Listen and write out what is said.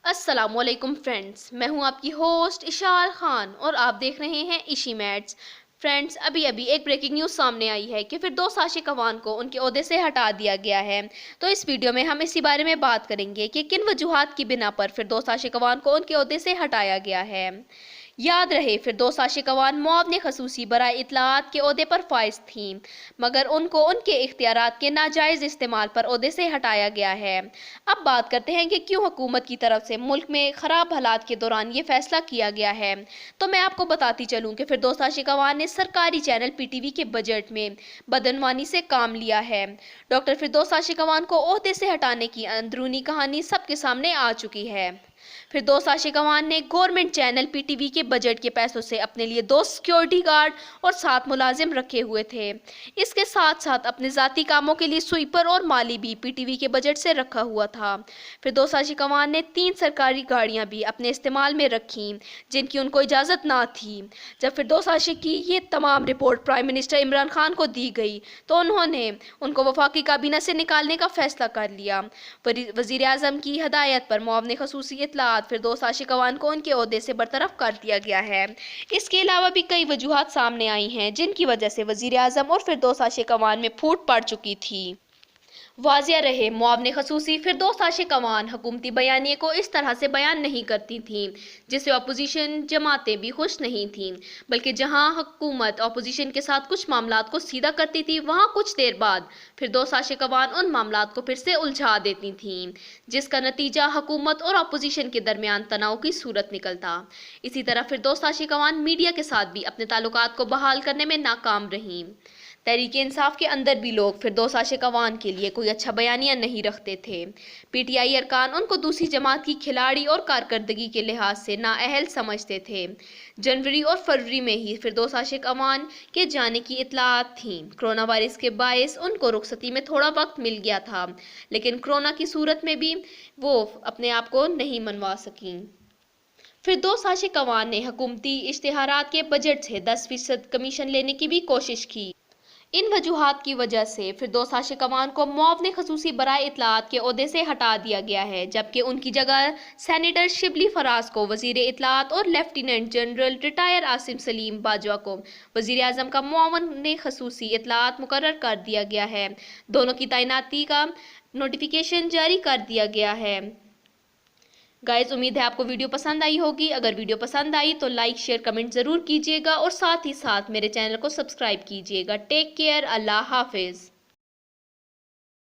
अस्सलामुअलैकुम फ्रेंड्स, मैं हूं आपकी होस्ट इशार खान और आप देख रहे हैं इशी मैट्स। फ्रेंड्स, अभी अभी एक ब्रेकिंग न्यूज़ सामने आई है कि फिरदौस आशिक अवान को उनके ओहदे से हटा दिया गया है। तो इस वीडियो में हम इसी बारे में बात करेंगे कि किन वजूहात की बिना पर फिरदौस आशिक अवान को उनके ओहदे से हटाया गया है। याद रहे, फिरदौस आशिक अवान मुआवने खसूसी बराए इत्तलाआत के ओहदे पर फाइज थी, मगर उनको उनके इख्तियारात के नाजायज़ इस्तेमाल पर ओहदे से हटाया गया है। अब बात करते हैं कि क्यों हुकूमत की तरफ से मुल्क में ख़राब हालात के दौरान ये फैसला किया गया है। तो मैं आपको बताती चलूँ कि फिरदौस आशिक अवान ने सरकारी चैनल पीटीवी के बजट में बदनवानी से काम लिया है। डॉक्टर फिरदौस आशिक अवान को ओहदे से हटाने की अंदरूनी कहानी सबके सामने आ चुकी है। फिरदौस आशिक अवान ने गवर्नमेंट चैनल पीटीवी के बजट के पैसों से अपने लिए 2 सिक्योरिटी गार्ड और 7 मुलाजिम रखे हुए थे। इसके साथ साथ अपने ज़ाती कामों के लिए स्वीपर और माली भी पीटीवी के बजट से रखा हुआ था। फिरदौस आशिक अवान ने 3 सरकारी गाड़ियां भी अपने इस्तेमाल में रखी, जिनकी उनको इजाज़त ना थी। जब फिरदौस आशिक की ये तमाम report prime minister Imran Khan को दी गई तो उन्होंने उनको वफाकी काबीना से निकालने का फैसला कर लिया। वज़ीर आज़म की हदायत पर मुआवने खसूसी इत्तलाआत फिरदौस आशिक अवान को उनके ओहदे से बरतरफ कर दिया गया है। इसके अलावा भी कई वजूहात सामने आई हैं जिनकी वजह से वज़ीर आज़म और फिरदौस आशिक अवान में फूट पड़ चुकी थी। वाज़िया रहे, मुआवने खसूसी फिरदौस आशिक अवान हुकूमती बयानिए को इस तरह से बयान नहीं करती थी जिससे अपोजिशन जमातें भी खुश नहीं थीं, बल्कि जहां हुकूमत अपोजिशन के साथ कुछ मामलात को सीधा करती थी, वहां कुछ देर बाद फिरदौस आशिक अवान उन मामलात को फिर से उलझा देती थीं, जिसका नतीजा हुकूमत और अपोजिशन के दरमियान तनाव की सूरत निकलता। इसी तरह फिरदौस आशिक अवान मीडिया के साथ भी अपने ताल्लुकात को बहाल करने में नाकाम रहीं। तहरीक इंसाफ के अंदर भी लोग फिरदौस आशिक अवान के लिए कोई अच्छा बयानिया नहीं रखते थे। पीटीआई अरकान उनको दूसरी जमात की खिलाड़ी और कारकर्दगी के लिहाज से नाअहल समझते थे। जनवरी और फरवरी में ही फिरदौस आशिक अवान के जाने की इत्तलाआत थीं। कोरोना वायरस के बायस उनको रुखसती में थोड़ा वक्त मिल गया था, लेकिन कोरोना की सूरत में भी वो अपने आप को नहीं मनवा सकीं। फिरदौस आशिक अवान ने हुकूमती इश्तिहारात के बजट से 10% कमीशन लेने की भी कोशिश की। इन वजूहात की वजह से फिरदौस आशिक अवान को मुआवने खसूसी बराए इत्तलाआत के ओहदे से हटा दिया गया है, जबकि उनकी जगह सेनेटर शिबली फराज को वजीर इत्तलाआत और lieutenant general retire Asim Salim Bajwa को वजीर आज़म का मुआवने खसूसी इत्तलाआत मुकर्रर कर दिया गया है। दोनों की तैनाती का नोटिफिकेशन जारी कर दिया गया है। गाइस, उम्मीद है आपको वीडियो पसंद आई होगी। अगर वीडियो पसंद आई तो लाइक शेयर कमेंट ज़रूर कीजिएगा और साथ ही साथ मेरे चैनल को सब्सक्राइब कीजिएगा। टेक केयर, अल्लाह हाफिज़।